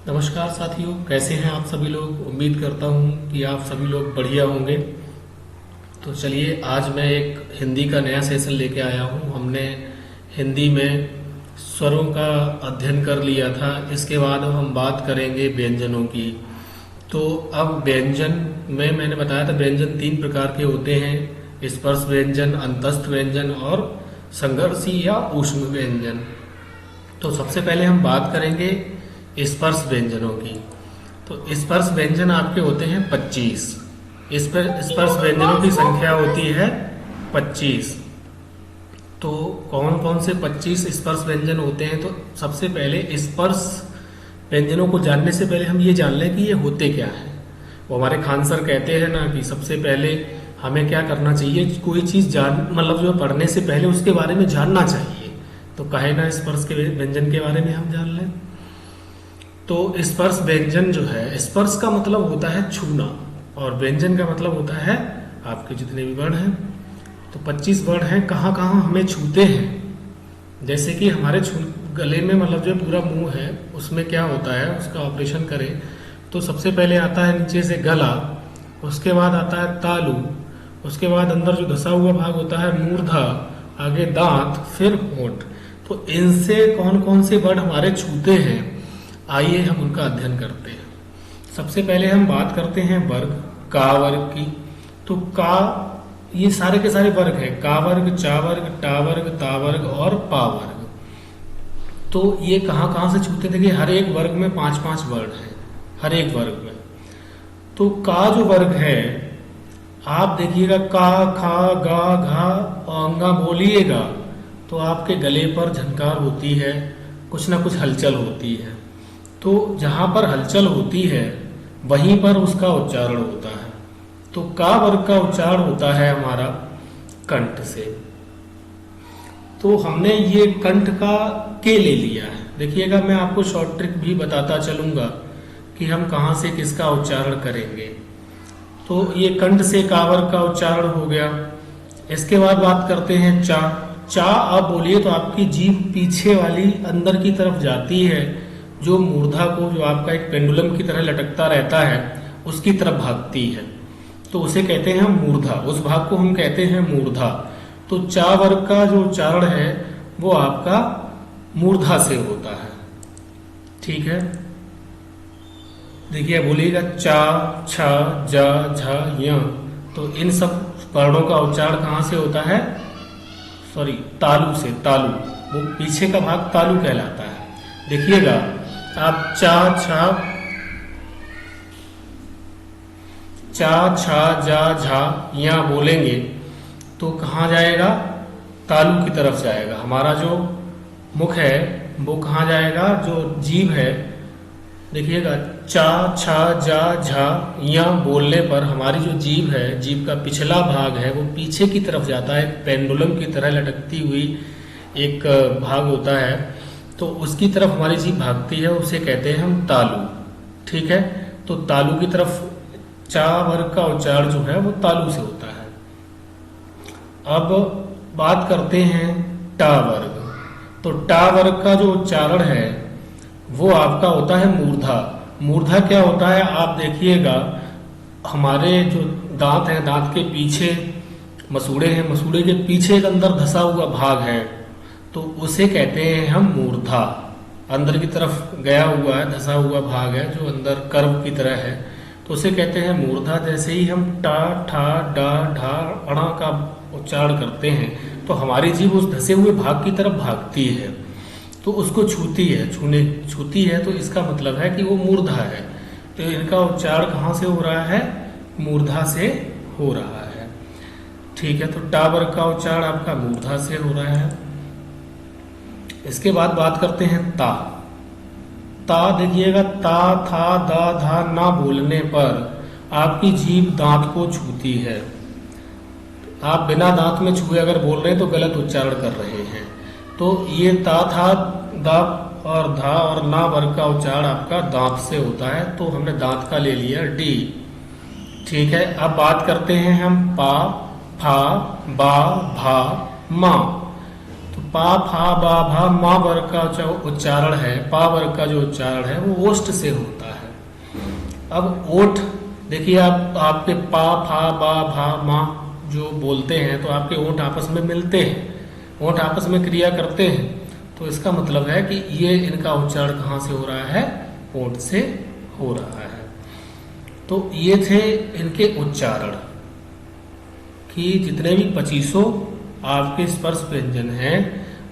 नमस्कार साथियों, कैसे हैं आप सभी लोग। उम्मीद करता हूं कि आप सभी लोग बढ़िया होंगे। तो चलिए, आज मैं एक हिंदी का नया सेशन लेके आया हूं। हमने हिंदी में स्वरों का अध्ययन कर लिया था। इसके बाद अब हम बात करेंगे व्यंजनों की। तो अब व्यंजन में मैंने बताया था, व्यंजन 3 प्रकार के होते हैं: स्पर्श व्यंजन, अंतस्थ व्यंजन और संघर्षी या ऊष्म व्यंजन। तो सबसे पहले हम बात करेंगे स्पर्श व्यंजनों की। तो स्पर्श व्यंजन आपके होते हैं 25। इस पर स्पर्श व्यंजनों की संख्या होती है 25। तो कौन कौन से 25 स्पर्श व्यंजन होते हैं? तो सबसे पहले स्पर्श व्यंजनों को जानने से पहले हम ये जान लें कि ये होते क्या है। वो हमारे खान सर कहते हैं ना कि सबसे पहले हमें क्या करना चाहिए, कोई चीज़ जान मतलब जो पढ़ने से पहले उसके बारे में जानना चाहिए। तो कहे ना स्पर्श के व्यंजन के बारे में हम जान लें। तो स्पर्श व्यंजन जो है, स्पर्श का मतलब होता है छूना और व्यंजन का मतलब होता है आपके जितने भी वर्ण हैं। तो 25 वर्ण हैं। कहाँ कहाँ हमें छूते हैं, जैसे कि हमारे गले में मतलब जो पूरा मुंह है उसमें क्या होता है, उसका ऑपरेशन करें तो सबसे पहले आता है नीचे से गला, उसके बाद आता है तालू, उसके बाद अंदर जो धसा हुआ भाग होता है मूर्धा, आगे दांत, फिर होंठ। तो इनसे कौन कौन से वर्ड हमारे छूते हैं, आइए हम उनका अध्ययन करते हैं। सबसे पहले हम बात करते हैं वर्ग, का वर्ग की। तो का, ये सारे के सारे वर्ग हैं: का वर्ग, चा वर्ग, टा वर्ग, ता वर्ग और पा वर्ग। तो ये कहाँ कहाँ से छूते थे कि हर एक वर्ग में 5-5 वर्ड हैं, हर एक वर्ग में। तो का जो वर्ग है, आप देखिएगा का, खा, गा, घा औंगा बोलिएगा तो आपके गले पर झनकार होती है, कुछ ना कुछ हलचल होती है। तो जहाँ पर हलचल होती है वहीं पर उसका उच्चारण होता है। तो का वर्ग का उच्चारण होता है हमारा कंठ से। तो हमने ये कंठ का के ले लिया है। देखिएगा, मैं आपको शॉर्ट ट्रिक भी बताता चलूंगा कि हम कहाँ से किसका उच्चारण करेंगे। तो ये कंठ से का वर्ग का उच्चारण हो गया। इसके बाद बात करते हैं चा। चा आप बोलिए तो आपकी जीभ पीछे वाली अंदर की तरफ जाती है, जो मूर्धा को, जो आपका एक पेंडुलम की तरह लटकता रहता है, उसकी तरफ भागती है। तो उसे कहते हैं हम मूर्धा, उस भाग को हम कहते हैं मूर्धा। तो चा वर्ग का जो उच्चारण है वो आपका मूर्धा से होता है। ठीक है, देखिए बोलिएगा चा, छा, जा, झा, य। तो इन सब वर्णों का उच्चारण कहाँ से होता है? सॉरी, तालू से। तालू, वो पीछे का भाग तालू कहलाता है। देखिएगा, आप चा, छा, चा, छा, जा, झा, या बोलेंगे तो कहाँ जाएगा? तालू की तरफ जाएगा। हमारा जो मुख है वो कहाँ जाएगा? जो जीभ है, देखिएगा चा, छा, जा, झा, या बोलने पर हमारी जो जीभ है, जीभ का पिछला भाग है, वो पीछे की तरफ जाता है। पेंडुलम की तरह लटकती हुई एक भाग होता है, तो उसकी तरफ हमारी जीभ भागती है, उसे कहते हैं हम तालू। ठीक है, तो तालू की तरफ चा वर्ग का उच्चारण जो है वो तालू से होता है। अब बात करते हैं टा वर्ग। तो टा वर्ग का जो उच्चारण है वो आपका होता है मूर्धा। मूर्धा क्या होता है? आप देखिएगा, हमारे जो दांत हैं, दांत के पीछे मसूड़े हैं, मसूड़े के पीछे एक अंदर धसा हुआ भाग है, तो उसे कहते हैं हम मूर्धा। अंदर की तरफ गया हुआ है, धसा हुआ भाग है जो अंदर कर्व की तरह है, तो उसे कहते हैं मूर्धा। जैसे ही हम टा, ठा, डा, ढा, अणा का उच्चारण करते हैं तो हमारी जीभ उस धसे हुए भाग की तरफ भागती है, तो उसको छूती है, तो इसका मतलब है कि वो मूर्धा है। तो इनका उच्चारण कहाँ से हो रहा है? मूर्धा से हो रहा है। ठीक है, तो टा वर्ग का उच्चारण आपका मूर्धा से हो रहा है। इसके बाद बात करते हैं ता। ता देखिएगा, ता, था, दा, धा ना बोलने पर आपकी जीभ दांत को छूती है। आप बिना दांत में छुए अगर बोल रहे हैं तो गलत उच्चारण कर रहे हैं। तो ये ता, था, दा और धा और ना वर्ग का उच्चारण आपका दांत से होता है, तो हमने दांत का ले लिया डी। ठीक है, अब बात करते हैं हम पा, फा, बा, भा, मा। तो पा फा बा भा मा वर्ग का जो उच्चारण है, पा वर्ग का जो उच्चारण है वो ओष्ठ से होता है। अब ओठ देखिए, आप आपके पा फा बा भा मा जो बोलते हैं तो आपके ओठ आपस में मिलते हैं, ओठ आपस में क्रिया करते हैं, तो इसका मतलब है कि ये इनका उच्चारण कहाँ से हो रहा है, ओठ से हो रहा है। तो ये थे इनके उच्चारण कि जितने भी 25 आपके स्पर्श व्यंजन हैं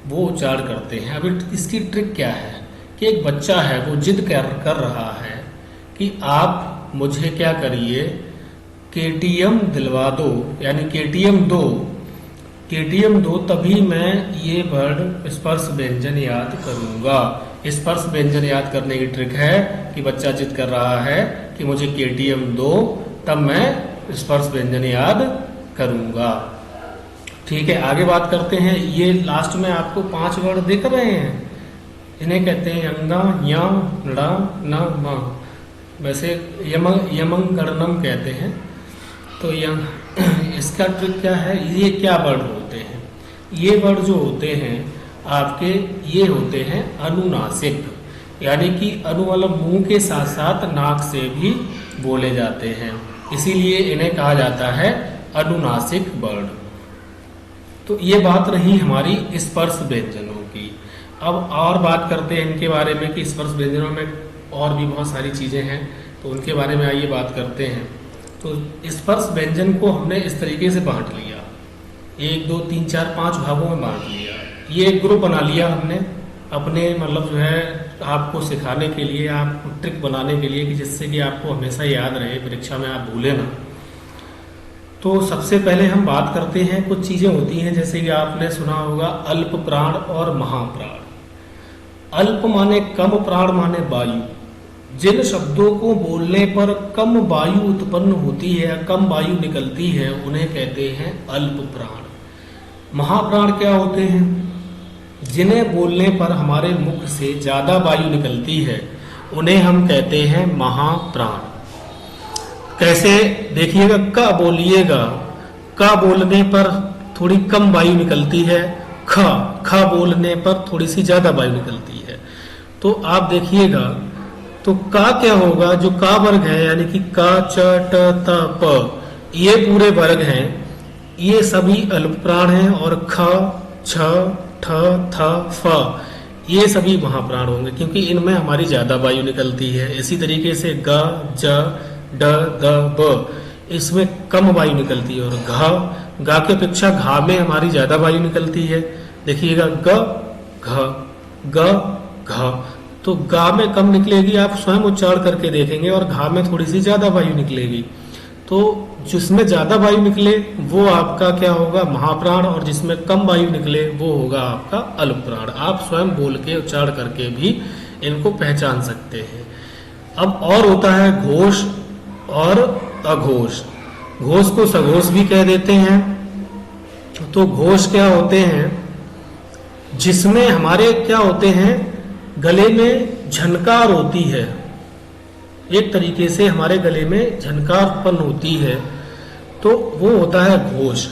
वो उच्चारण करते हैं। अब इसकी ट्रिक क्या है कि एक बच्चा है वो जिद कर रहा है कि आप मुझे क्या करिए, केटीएम दिलवा दो, यानी केटीएम दो तभी मैं ये वर्ड स्पर्श व्यंजन याद करूंगा। स्पर्श व्यंजन याद करने की ट्रिक है कि बच्चा जिद कर रहा है कि मुझे केटीएम दो, तब मैं स्पर्श व्यंजन याद करूंगा। ठीक है, आगे बात करते हैं। ये लास्ट में आपको 5 वर्ड दिख रहे हैं, इन्हें कहते हैं यंगा, या, ड़ा, न, म। वैसे यमंगणनम कहते हैं। तो इसका ट्रिक क्या है, ये क्या वर्ड होते हैं, ये वर्ड जो होते हैं आपके, ये होते हैं अनुनासिक, यानी कि अनु मतलब मुंह के साथ साथ नाक से भी बोले जाते हैं, इसीलिए इन्हें कहा जाता है अनुनासिक वर्ड। तो ये बात रही हमारी स्पर्श व्यंजनों की। अब और बात करते हैं इनके बारे में कि स्पर्श व्यंजनों में और भी बहुत सारी चीजें हैं, तो उनके बारे में आइए बात करते हैं। तो स्पर्श व्यंजन को हमने इस तरीके से बांट लिया, 1 2 3 4 5 भागों में बांट लिया। ये एक ग्रुप बना लिया हमने अपने मतलब जो है आपको सिखाने के लिए, आपको ट्रिक बनाने के लिए कि जिससे कि आपको हमेशा याद रहे, परीक्षा में आप भूले ना। तो सबसे पहले हम बात करते हैं, कुछ चीजें होती हैं जैसे कि आपने सुना होगा अल्प प्राण और महाप्राण। अल्प माने कम, प्राण माने वायु। जिन शब्दों को बोलने पर कम वायु उत्पन्न होती है या कम वायु निकलती है उन्हें कहते हैं अल्प प्राण। महाप्राण क्या होते हैं, जिन्हें बोलने पर हमारे मुख से ज्यादा वायु निकलती है उन्हें हम कहते हैं महाप्राण। कैसे देखिएगा, क बोलिएगा, क बोलने पर थोड़ी कम वायु निकलती है, ख बोलने पर थोड़ी सी ज्यादा वायु निकलती है। तो आप देखिएगा, तो का क्या होगा, जो का वर्ग है यानी कि का च ट त प, ये पूरे वर्ग हैं, ये सभी अल्प प्राण हैं, और ख छ ठ थ फ ये सभी महाप्राण होंगे क्योंकि इनमें हमारी ज्यादा वायु निकलती है। इसी तरीके से ग ज ड द ब इसमें कम वायु निकलती है, और घ के अपेक्षा घा में हमारी ज्यादा वायु निकलती है। देखिएगा ग घ, तो गा में कम निकलेगी, आप स्वयं उच्चारण करके देखेंगे, और घा में थोड़ी सी ज्यादा वायु निकलेगी। तो जिसमें ज्यादा वायु निकले वो आपका क्या होगा, महाप्राण, और जिसमें कम वायु निकले वो होगा आपका अल्प प्राण। आप स्वयं बोल के उच्चारण करके भी इनको पहचान सकते हैं। अब और होता है घोष और अघोष। घोष को सघोष भी कह देते हैं। तो घोष क्या होते हैं, जिसमें हमारे क्या होते हैं, गले में झनकार होती है, एक तरीके से हमारे गले में झनकार उत्पन्न होती है, तो वो होता है घोष।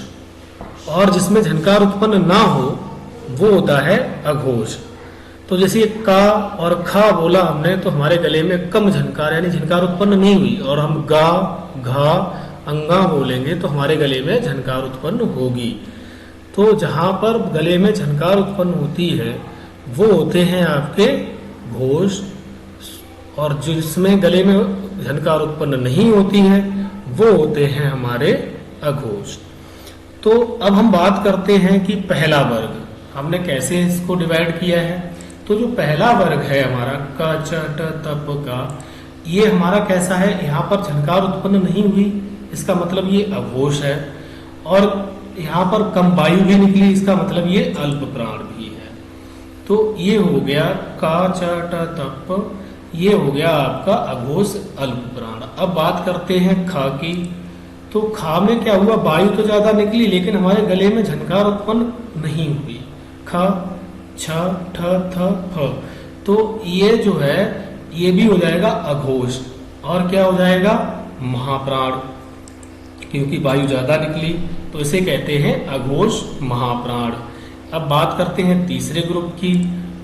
और जिसमें झनकार उत्पन्न ना हो वो होता है अघोष। तो जैसे का और खा बोला हमने तो हमारे गले में कम झनकार यानी झनकार उत्पन्न नहीं हुई, और हम गा घा अंगा बोलेंगे तो हमारे गले में झनकार उत्पन्न होगी। तो जहां पर गले में झनकार उत्पन्न होती है वो होते हैं आपके घोष, और जिसमें गले में झनकार उत्पन्न नहीं होती है वो होते हैं हमारे अघोष। तो अब हम बात करते हैं कि पहला वर्ग हमने कैसे इसको डिवाइड किया है। तो जो पहला वर्ग है हमारा क च ट त प का, ये हमारा कैसा है, यहाँ पर झनकार उत्पन्न नहीं हुई, इसका मतलब ये अघोष है, और यहाँ पर कम वायु भी निकली, इसका मतलब ये अल्प प्राण भी है। तो ये हो गया का च ट त प, ये हो गया आपका अघोष अल्प प्राण। अब बात करते हैं खा की। तो खा में क्या हुआ, वायु तो ज्यादा निकली लेकिन हमारे गले में झनकार उत्पन्न नहीं हुई, ख छ ठ थ फ। तो ये जो है ये भी हो जाएगा अघोष, और क्या हो जाएगा महाप्राण, क्योंकि वायु ज्यादा निकली तो इसे कहते हैं अघोष महाप्राण। अब बात करते हैं तीसरे ग्रुप की।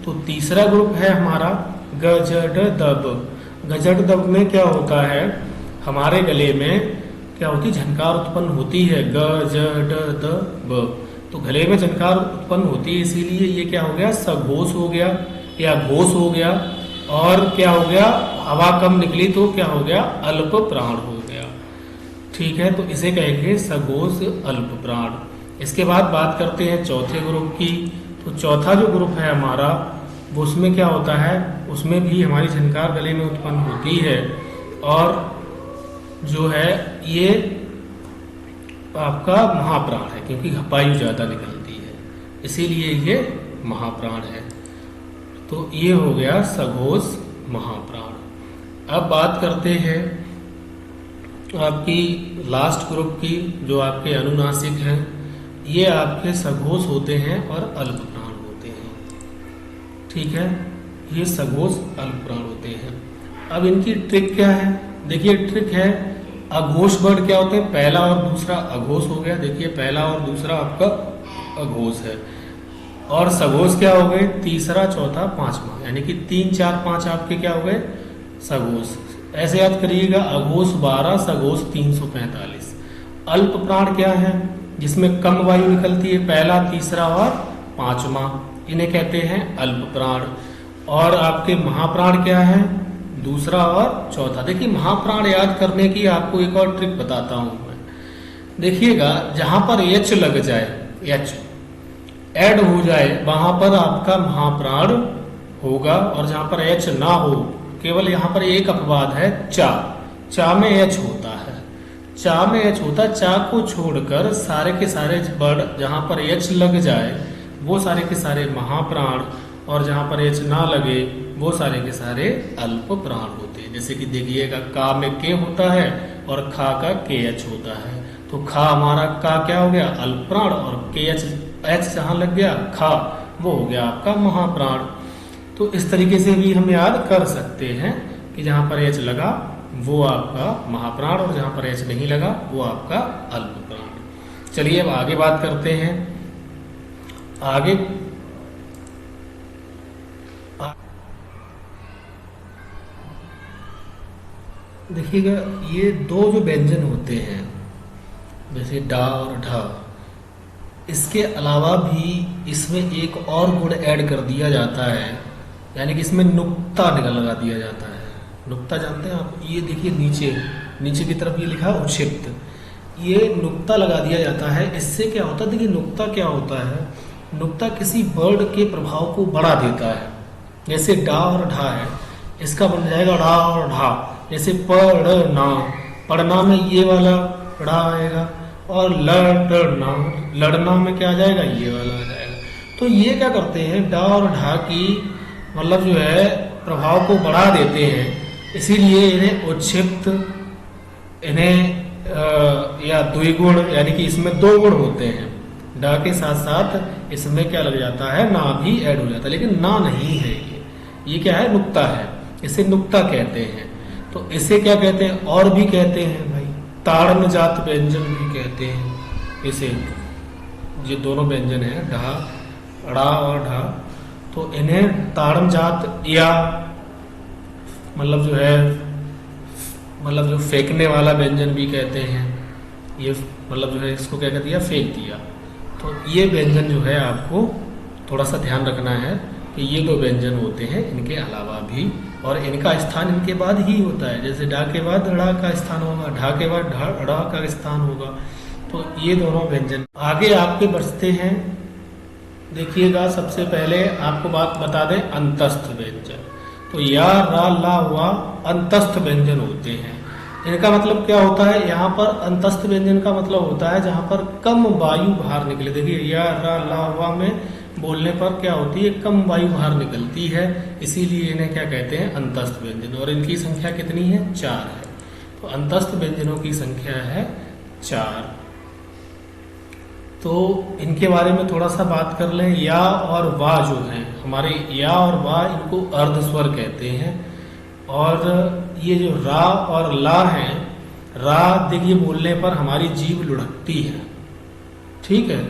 तो तीसरा ग्रुप है हमारा गजड दब। गजड दब में क्या होता है, हमारे गले में क्या होती है, झनकार उत्पन्न होती है, गजड दब। तो गले में झनकार उत्पन्न होती है, इसीलिए ये क्या हो गया, सघोष हो गया या घोष हो गया। और क्या हो गया, हवा कम निकली तो क्या हो गया, अल्प प्राण हो गया। ठीक है, तो इसे कहेंगे सघोष अल्प प्राण। इसके बाद बात करते हैं चौथे ग्रुप की। तो चौथा जो ग्रुप है हमारा, वो उसमें क्या होता है, उसमें भी हमारी झनकार गले में उत्पन्न होती है और जो है ये आपका महाप्राण है, क्योंकि वायु ज्यादा निकलती है, इसीलिए ये महाप्राण है। तो ये हो गया सघोष महाप्राण। अब बात करते हैं आपकी लास्ट ग्रुप की, जो आपके अनुनासिक हैं। ये आपके सघोष होते हैं और अल्प प्राण होते हैं। ठीक है, ये सघोष अल्प प्राण होते हैं। अब इनकी ट्रिक क्या है, देखिए ट्रिक है, अघोष वर्ड क्या होते हैं, पहला और दूसरा अघोष हो गया, देखिए पहला और दूसरा आपका अघोष है। और सघोष क्या हो गए, तीसरा चौथा पांचवा, यानी कि 3 4 5 आपके क्या हो गए, सघोष। ऐसे याद करिएगा, अघोष 12, सघोष 345। अल्प प्राण क्या है, जिसमें कम वायु निकलती है, पहला तीसरा और पांचवा, इन्हें कहते हैं अल्प प्राण। और आपके महाप्राण क्या है, दूसरा और चौथा। देखिए महाप्राण याद करने की आपको एक और ट्रिक बताता हूं मैं। देखिएगा, जहां पर एच लग जाए, एच ऐड हो जाए, वहां पर आपका महाप्राण होगा। और जहां पर एच ना हो, केवल यहां पर एक अपवाद है, चा। चा में एच होता है, चा में एच होता है। चा को छोड़कर सारे के सारे वर्ड जहां पर एच लग जाए वो सारे के सारे महाप्राण, और जहां पर एच ना लगे वो सारे के सारे अल्प प्राण होते हैं। जैसे कि देखिएगा, का में के होता है और खा का के एच होता है। तो खा हमारा का क्या हो गया, अल्प प्राण, और के एच जहां लग गया खा, वो हो गया आपका महाप्राण। तो इस तरीके से भी हम याद कर सकते हैं कि जहां पर एच लगा वो आपका महाप्राण, और जहां पर एच नहीं लगा वो आपका अल्प प्राण। चलिए अब आगे बात करते हैं। आगे देखिएगा, ये दो जो व्यंजन होते हैं, जैसे डा और ढा, इसके अलावा भी इसमें एक और गुण ऐड कर दिया जाता है, यानी कि इसमें नुक्ता लगा दिया जाता है। नुक्ता जानते हैं आप, ये देखिए नीचे की तरफ ये लिखा है उक्षिप्त, ये नुक्ता लगा दिया जाता है। इससे क्या होता है, देखिए नुक्ता क्या होता है, नुक्ता किसी वर्ड के प्रभाव को बढ़ा देता है। जैसे डा और ढा है, इसका बन जाएगा डा और ढा। जैसे पढ़ना, पढ़ना में ये वाला ढा आएगा, और लड़ना में क्या आ जाएगा, ये वाला आ जाएगा। तो ये क्या करते हैं, डा और ढा की मतलब जो है प्रभाव को बढ़ा देते हैं, इसीलिए इन्हें उच्छिप्त, इन्हें या द्विगुण, यानी कि इसमें 2 गुण होते हैं। डा के साथ साथ इसमें क्या लग जाता है, ना भी ऐड हो जाता है, लेकिन ना नहीं है ये क्या है, नुक्ता है, इसे नुक्ता कहते हैं। तो इसे क्या कहते हैं, और भी कहते हैं भाई, ताड़न जात व्यंजन भी कहते हैं इसे। ये दोनों व्यंजन है, ढा, ड़ा और ढा, तो इन्हें ताड़न जात या मतलब जो है, मतलब जो फेंकने वाला व्यंजन भी कहते हैं। ये मतलब जो है इसको क्या कहते हैं, फेंक दिया। तो ये व्यंजन जो है आपको थोड़ा सा ध्यान रखना है कि ये 2 व्यंजन होते हैं, इनके अलावा भी, और इनका स्थान इनके बाद ही होता है। जैसे डा के बाद ड़ा का स्थान होगा, ढा के बाद ढ़ा का स्थान होगा। तो ये दोनों व्यंजन आगे आपके बढ़ते हैं। देखिएगा, सबसे पहले आपको बात बता दें, अंतस्थ व्यंजन। तो या, रा, ला हुआ अंतस्थ व्यंजन होते हैं। इनका मतलब क्या होता है, यहाँ पर अंतस्थ व्यंजन का मतलब होता है जहाँ पर कम वायु बाहर निकले। देखिए या, रा, ला हुआ में बोलने पर क्या होती है, कम वायु बाहर निकलती है, इसीलिए इन्हें क्या कहते हैं, अंतस्थ व्यंजन। और इनकी संख्या कितनी है, 4 है। तो अंतस्थ व्यंजनों की संख्या है 4। तो इनके बारे में थोड़ा सा बात कर लें। या और वा जो है हमारे, या और वा, इनको अर्ध स्वर कहते हैं। और ये जो रा और ला है, रा देखिए बोलने पर हमारी जीभ लुढ़कती है, ठीक है,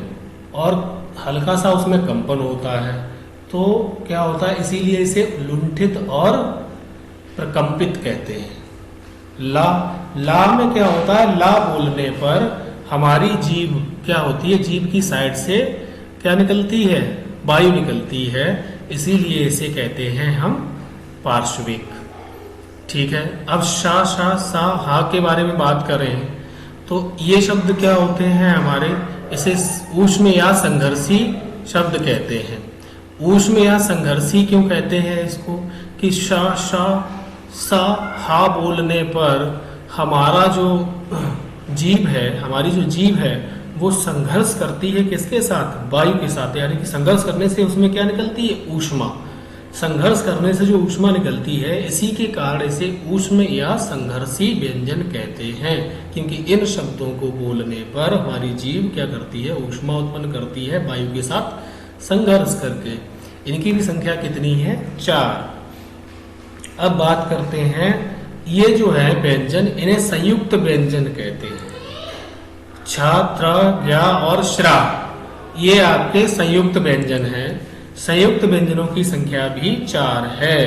और हल्का सा उसमें कंपन होता है, तो क्या होता है, इसीलिए इसे लुंठित और प्रकंपित कहते हैं। ला ला में क्या होता है, ला बोलने पर हमारी जीभ क्या होती है, जीभ की साइड से क्या निकलती है, वायु निकलती है, इसीलिए इसे कहते हैं हम पार्श्विक। ठीक है। अब शा शा सा हा के बारे में बात करें तो ये शब्द क्या होते हैं हमारे, इसे ऊष्म या संघर्षी शब्द कहते हैं। ऊष्म या संघर्षी क्यों कहते हैं इसको, कि शा शा सा हा बोलने पर हमारा जो जीभ है, हमारी जो जीभ है वो संघर्ष करती है किसके साथ, वायु के साथ, यानी कि संघर्ष करने से उसमें क्या निकलती है, ऊष्मा। संघर्ष करने से जो ऊष्मा निकलती है, इसी के कारण इसे ऊष्म या संघर्षी व्यंजन कहते हैं, क्योंकि इन शब्दों को बोलने पर हमारी जीभ क्या करती है, ऊष्मा उत्पन्न करती है वायु के साथ संघर्ष करके। इनकी भी संख्या कितनी है, 4। अब बात करते हैं, ये जो है व्यंजन, इन्हें संयुक्त व्यंजन कहते हैं। छ, त्र, ज्ञ और श्रा, ये आपके संयुक्त व्यंजन हैं। संयुक्त व्यंजनों की संख्या भी 4 है।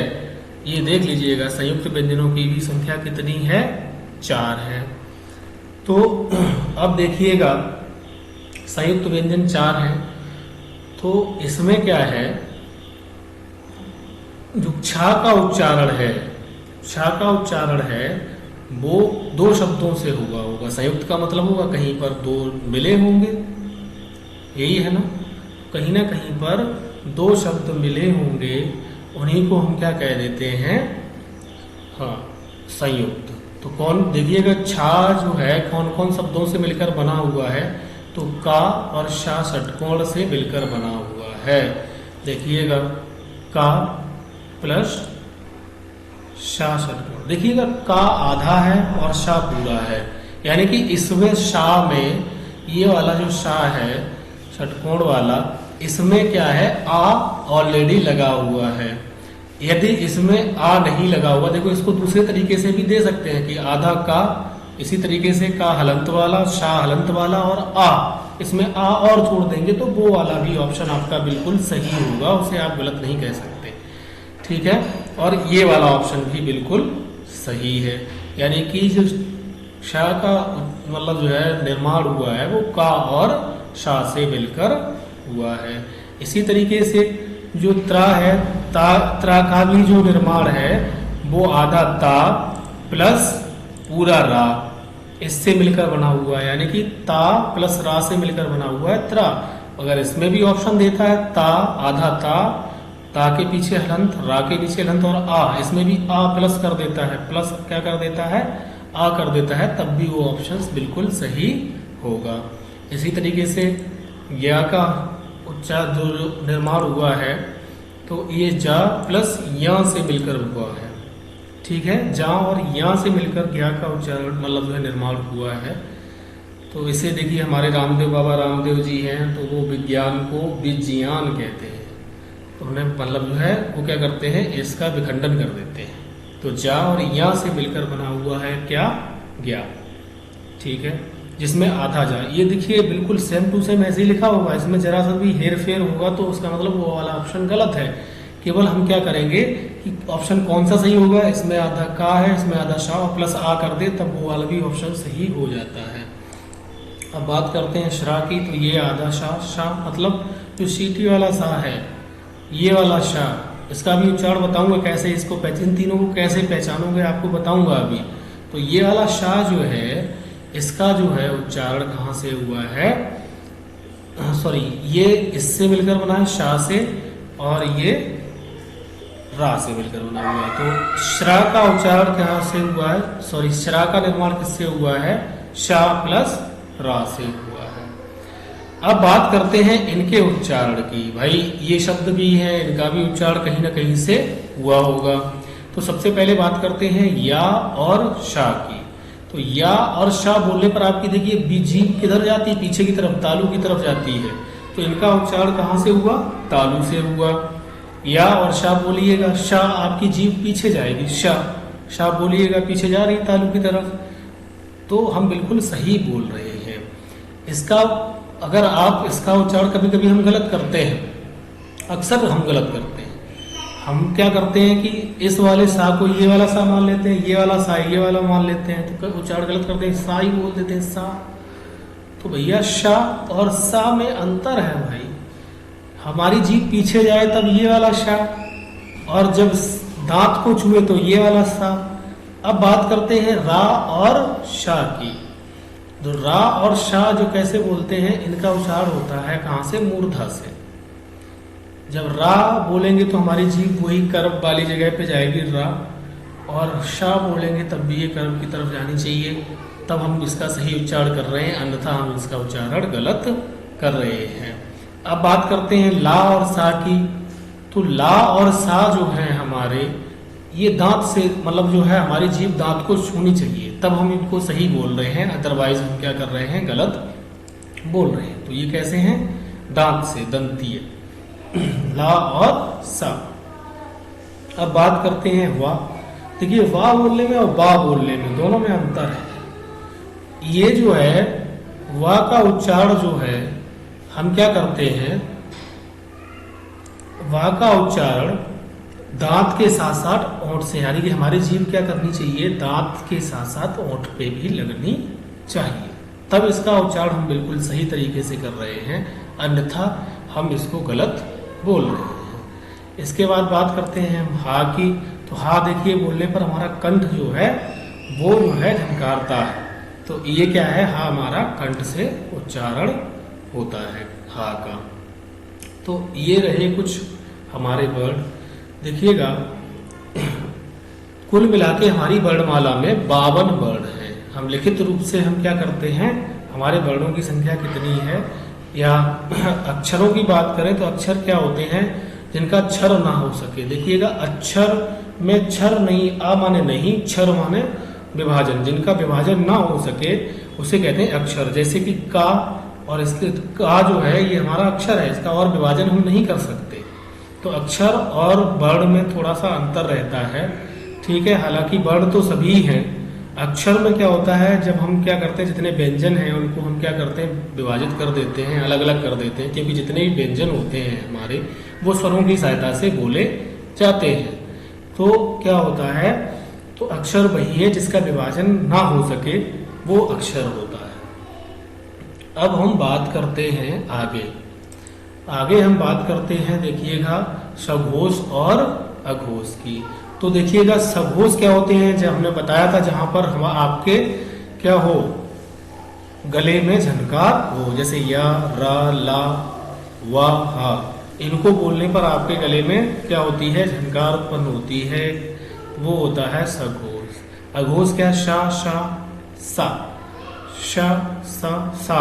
ये देख लीजिएगा, संयुक्त व्यंजनों की भी संख्या कितनी है, 4 है। तो अब देखिएगा, संयुक्त व्यंजन 4 है, तो इसमें क्या है, जो छा का उच्चारण है, छा का उच्चारण है वो 2 शब्दों से हुआ होगा। संयुक्त का मतलब होगा कहीं पर 2 मिले होंगे, यही है ना, कहीं ना कहीं पर 2 शब्द मिले होंगे, उन्हीं को हम क्या कह देते हैं, हाँ, संयुक्त। तो कौन, देखिएगा छा जो है कौन कौन शब्दों से मिलकर बना हुआ है, तो का और शा षटकोण से मिलकर बना हुआ है। देखिएगा, का प्लस शा षटकोण, देखिएगा का आधा है और शा पूरा है, यानी कि इसमें शा में ये वाला जो शा है षटकोण वाला, इसमें क्या है, आ ऑलरेडी लगा हुआ है। यदि इसमें आ नहीं लगा हुआ, देखो इसको दूसरे तरीके से भी दे सकते हैं कि आधा का, इसी तरीके से का हलंत वाला, शा हलंत वाला और आ, इसमें आ और जोड़ देंगे तो वो वाला भी ऑप्शन आपका बिल्कुल सही होगा, उसे आप गलत नहीं कह सकते। ठीक है। और ये वाला ऑप्शन भी बिल्कुल सही है, यानी कि जो शा का मतलब जो है निर्माण हुआ है वो का और शा से मिलकर हुआ है। इसी तरीके से जो त्रा है, त्रा का भी जो निर्माण है वो आधा ता प्लस पूरा रा, इससे मिलकर बना हुआ है, यानी कि ता प्लस रा से मिलकर बना हुआ है त्रा। अगर इसमें भी ऑप्शन देता है ता, आधा ता के पीछे हलंत, रा के पीछे हलंत और आ, इसमें भी आ प्लस कर देता है, प्लस क्या कर देता है, आ कर देता है, तब भी वो ऑप्शन बिल्कुल सही होगा। इसी तरीके से या का उच्चार जो निर्माण हुआ है, तो ये जा प्लस या से मिलकर हुआ है। ठीक है, जा और या से मिलकर ज्ञा का उच्चारण मतलब जो है निर्माण हुआ है। तो इसे देखिए, हमारे रामदेव बाबा रामदेव जी हैं, तो वो विज्ञान को विज्ञान कहते हैं, तो उन्हें मतलब जो है वो क्या करते हैं, इसका विखंडन कर देते हैं। तो जा और या से मिलकर बना हुआ है क्या, ज्ञा। ठीक है, जिसमें आधा जा, ये देखिए बिल्कुल सेम टू सेम ऐसे ही लिखा होगा, इसमें जरा सा भी हेर फेर होगा तो उसका मतलब वो वाला ऑप्शन गलत है। केवल हम क्या करेंगे कि ऑप्शन कौन सा सही होगा, इसमें आधा का है, इसमें आधा शा और प्लस आ कर दे, तब वो वाला भी ऑप्शन सही हो जाता है। अब बात करते हैं श्रा की, तो ये आधा शा मतलब जो सीटी वाला सा है, ये वाला शा, इसका भी उच्चारण बताऊंगा कैसे, इसको इन तीनों को कैसे पहचानोगे आपको बताऊंगा अभी। तो ये वाला शा जो है, इसका जो है उच्चारण कहाँ से हुआ है, सॉरी, ये इससे मिलकर बना है शा से, और ये रा से मिलकर बना हुआ है। तो श्रा का उच्चारण कहाँ से हुआ है, सॉरी, श्रा का निर्माण किससे हुआ है, शा प्लस रा से हुआ है। अब बात करते हैं इनके उच्चारण की। भाई ये शब्द भी है, इनका भी उच्चारण कहीं ना कहीं से हुआ होगा। तो सबसे पहले बात करते हैं या और शा की। तो या और शा बोलने पर आपकी देखिए जीभ किधर जाती है, पीछे की तरफ, तालू की तरफ जाती है। तो इनका उच्चारण कहाँ से हुआ, तालू से हुआ। या और शा बोलिएगा, शा आपकी जीभ पीछे जाएगी, शा बोलिएगा पीछे जा रही तालू की तरफ, तो हम बिल्कुल सही बोल रहे हैं। इसका अगर आप इसका उच्चारण कभी कभी हम गलत करते हैं, अक्सर हम गलत करते हैं। हम क्या करते हैं कि इस वाले सा को ये वाला सा मान लेते हैं, ये वाला सा ये वाला मान लेते हैं, तो उच्चारण गलत करते हैं, सा ही बोल देते हैं सा। तो भैया शा और सा में अंतर है भाई। हमारी जीभ पीछे जाए तब ये वाला शा, और जब दांत को छुए तो ये वाला सा। अब बात करते हैं रा और शा की। तो रा और शा जो कैसे बोलते हैं, इनका उच्चारण होता है कहाँ से, मूर्धा से। जब रा बोलेंगे तो हमारी जीभ वही कर्व वाली जगह पे जाएगी रा, और शा बोलेंगे तब भी ये कर्व की तरफ जानी चाहिए, तब हम इसका सही उच्चारण कर रहे हैं, अन्यथा हम इसका उच्चारण गलत कर रहे हैं। अब बात करते हैं ला और सा की। तो ला और सा जो है हमारे, ये दांत से मतलब जो है हमारी जीभ दांत को छूनी चाहिए, तब हम इनको सही बोल रहे हैं, अदरवाइज हम क्या कर रहे हैं, गलत बोल रहे हैं। तो ये कैसे हैं, दांत से, दंतीय ला और सा। अब बात करते हैं वा। देखिए वा बोलने में और बा बोलने में दोनों में अंतर है। ये जो है वा का उच्चारण जो है हम क्या करते हैं, वा का उच्चारण दांत के साथ साथ ओंठ से, यानी कि हमारी जीभ क्या करनी चाहिए, दांत के साथ साथ ओंठ पे भी लगनी चाहिए, तब इसका उच्चारण हम बिल्कुल सही तरीके से कर रहे हैं, अन्यथा हम इसको गलत बोल रहे हैं। इसके बाद बात करते हैं हम हा की। तो हा देखिए बोलने पर हमारा कंठ जो है वो जो है झनकारता है, तो ये क्या है, हा हमारा कंठ से उच्चारण होता है हा का। तो ये रहे कुछ हमारे वर्ड। देखिएगा कुल मिला के हमारी वर्णमाला में 52 वर्ण हैं। हम लिखित रूप से हम क्या करते हैं, हमारे वर्णों की संख्या कितनी है, या अक्षरों की बात करें तो अक्षर क्या होते हैं जिनका क्षर ना हो सके। देखिएगा अक्षर में क्षर नहीं, आ माने नहीं, क्षर माने विभाजन, जिनका विभाजन ना हो सके उसे कहते हैं अक्षर। जैसे कि का, और इसके का जो है ये हमारा अक्षर है, इसका और विभाजन हम नहीं कर सकते। तो अक्षर और वर्ण में थोड़ा सा अंतर रहता है, ठीक है। हालांकि वर्ण तो सभी हैं, अक्षर में क्या होता है, जब हम क्या करते हैं, जितने व्यंजन हैं उनको हम क्या करते हैं, विभाजित कर देते हैं, अलग अलग कर देते हैं, क्योंकि जितने भी व्यंजन होते हैं हमारे वो स्वरों की सहायता से बोले जाते हैं। तो क्या होता है, तो अक्षर वही है जिसका विभाजन ना हो सके, वो अक्षर होता है। अब हम बात करते हैं आगे हम बात करते हैं, देखिएगा सघोष और अघोष की। तो देखिएगा सघोष क्या होते हैं, जब हमने बताया था जहां पर हम आपके क्या हो, गले में झनकार हो, जैसे या, रा, ला, वा, हा, इनको बोलने पर आपके गले में क्या होती है, झनकार उत्पन्न होती है, वो होता है सघोष। अघोष क्या, शा, शा, सा, शा, सा, सा,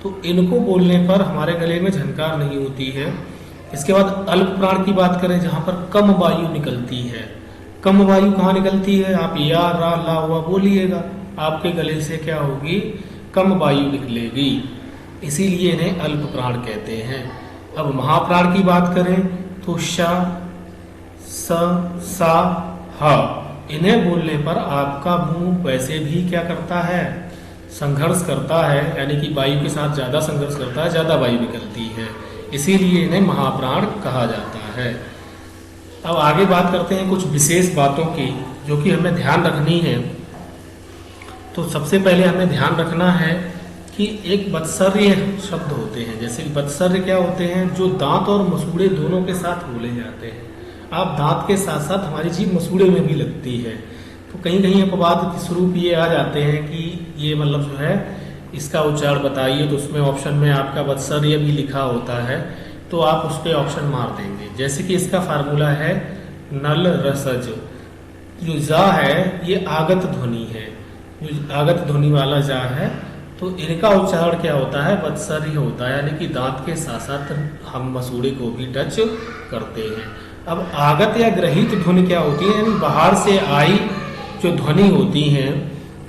तो इनको बोलने पर हमारे गले में झनकार नहीं होती है। इसके बाद अल्प प्राण की बात करें, जहां पर कम वायु निकलती है। कम वायु कहाँ निकलती है, आप या, रा, ला, वा बोलिएगा, आपके गले से क्या होगी, कम वायु निकलेगी, इसीलिए इन्हें अल्प प्राण कहते हैं। अब महाप्राण की बात करें तो शा, स, सा, हा, इन्हें बोलने पर आपका मुंह वैसे भी क्या करता है, संघर्ष करता है, यानी कि वायु के साथ ज्यादा संघर्ष करता है, ज्यादा वायु निकलती है, इसीलिए इन्हें महाप्राण कहा जाता है। अब आगे बात करते हैं कुछ विशेष बातों की जो कि हमें ध्यान रखनी है। तो सबसे पहले हमें ध्यान रखना है कि एक बत्सर्य शब्द होते हैं, जैसे कि बत्सर्य क्या होते हैं, जो दांत और मसूड़े दोनों के साथ बोले जाते हैं। आप दांत के साथ साथ हमारी जीभ मसूड़े में भी लगती है, तो कहीं कहीं अपवाद के स्वरूप ये आ जाते हैं कि ये मतलब जो है इसका उच्चारण बताइए, तो उसमें ऑप्शन में आपका वत्सर्य भी लिखा होता है, तो आप उस पर ऑप्शन मार देंगे। जैसे कि इसका फार्मूला है नल रसज, जो जा है ये आगत ध्वनि है, जो आगत ध्वनि वाला जा है, तो इनका उच्चारण क्या होता है, वत्सर्य होता है, यानी कि दांत के साथ साथ हम मसूड़े को भी टच करते हैं। अब आगत या ग्रहित ध्वनि क्या होती है, यानी बाहर से आई जो ध्वनि होती हैं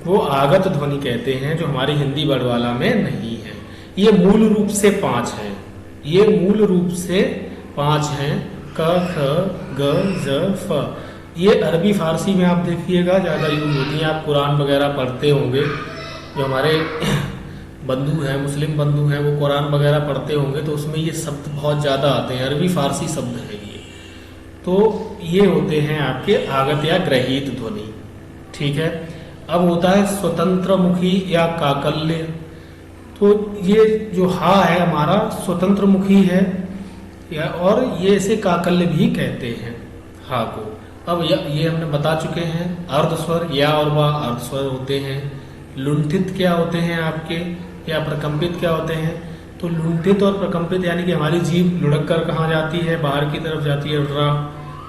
वो आगत ध्वनि कहते हैं, जो हमारी हिंदी वर्णमाला में नहीं है। ये मूल रूप से 5 है, ये मूल रूप से 5 हैं, क, ख, ग, ज, फ। ये अरबी फारसी में आप देखिएगा ज़्यादा यूज होती हैं, आप कुरान वगैरह पढ़ते होंगे, जो हमारे बंधु हैं, मुस्लिम बंधु हैं, वो कुरान वगैरह पढ़ते होंगे तो उसमें ये शब्द बहुत ज़्यादा आते हैं, अरबी फारसी शब्द है ये। तो ये होते हैं आपके आगत या ग्रहीत ध्वनि। ठीक है। अब होता है स्वतंत्र मुखी या काकल्य। तो ये जो हा है हमारा स्वतंत्र मुखी है या और ये इसे काकल्य भी कहते हैं हा को। अब ये हमने बता चुके हैं। अर्धस्वर या और वाह अर्धस्वर होते हैं। लुंठित क्या होते हैं आपके, या प्रकंपित क्या होते हैं। तो लुंठित और प्रकंपित यानी कि हमारी जीभ लुढ़क कर कहाँ जाती है, बाहर की तरफ जाती है रा,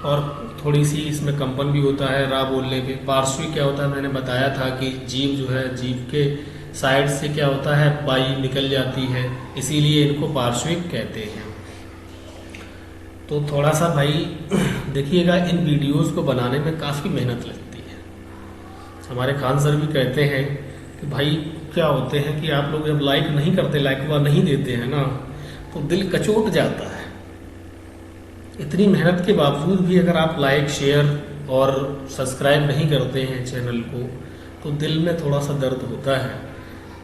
और थोड़ी सी इसमें कंपन भी होता है रा बोलने पे। पार्श्वी क्या होता है, मैंने बताया था कि जीभ जो है, जीभ के साइड से क्या होता है, बाई निकल जाती है, इसीलिए इनको पार्श्विक कहते हैं। तो थोड़ा सा भाई देखिएगा, इन वीडियोस को बनाने में काफ़ी मेहनत लगती है। हमारे खान सर भी कहते हैं कि भाई क्या होते हैं कि आप लोग जब लाइक नहीं करते, लाइक वा नहीं देते हैं ना, तो दिल कचोट जाता है। इतनी मेहनत के बावजूद भी अगर आप लाइक, शेयर और सब्सक्राइब नहीं करते हैं चैनल को, तो दिल में थोड़ा सा दर्द होता है।